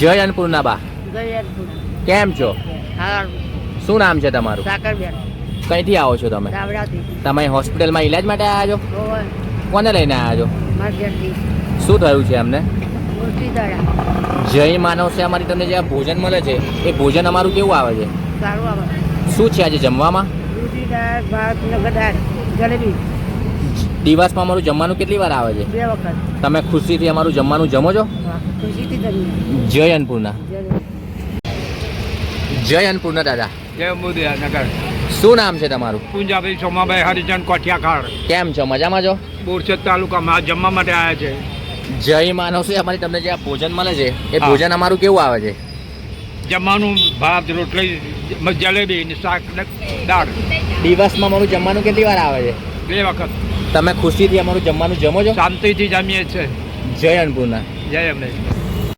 જય અન્નપૂર્ણા બા, કેમ છો? શું નામ છે તમારું? કઈથી આવો છો તમે? તમે હોસ્પિટલમાં ઈલાજ માટે આવ્યા છો? કોને લઈને આવ્યા છો? શું થયું છે એમને? જય માનવ સેવામાંથી તમને જે આ ભોજન મળે છે એ ભોજન અમારું કેવું આવે છે? શું છે આજે જમવામાં? દિવસમાં અમારું જમવાનું કેટલી વાર આવે છે? 2 વખત. તમે ખુશીથી અમારું જમવાનું જમો છો? ખુશીથી જમીએ. જય અન્નપૂર્ણા. જય અન્નપૂર્ણા દાદા, જય મોદી નગર. શું નામ છે તમારું? પૂંજાભાઈ સોમાભાઈ હરિજન કોઠિયાકાળ, કેમ છો? મજામાં છો? બોરસદ તાલુકામાં આ જમવા માટે આવ્યા છે. જય માનવ સેવામાંથી તમને જે આ ભોજન મળે છે એ ભોજન અમારું કેવું આવે છે? જમવાનું ભાત રોટલી જલેબી ને શાક ને દાળ. દિવસમાં અમારું જમવાનું કેટલી વાર આવે છે? 2 વખત. તમે ખુશીથી અમારું જમવાનું જમો છો? શાંતિથી જમીએ છીએ. જય અન્નપૂર્ણા. જય અમને.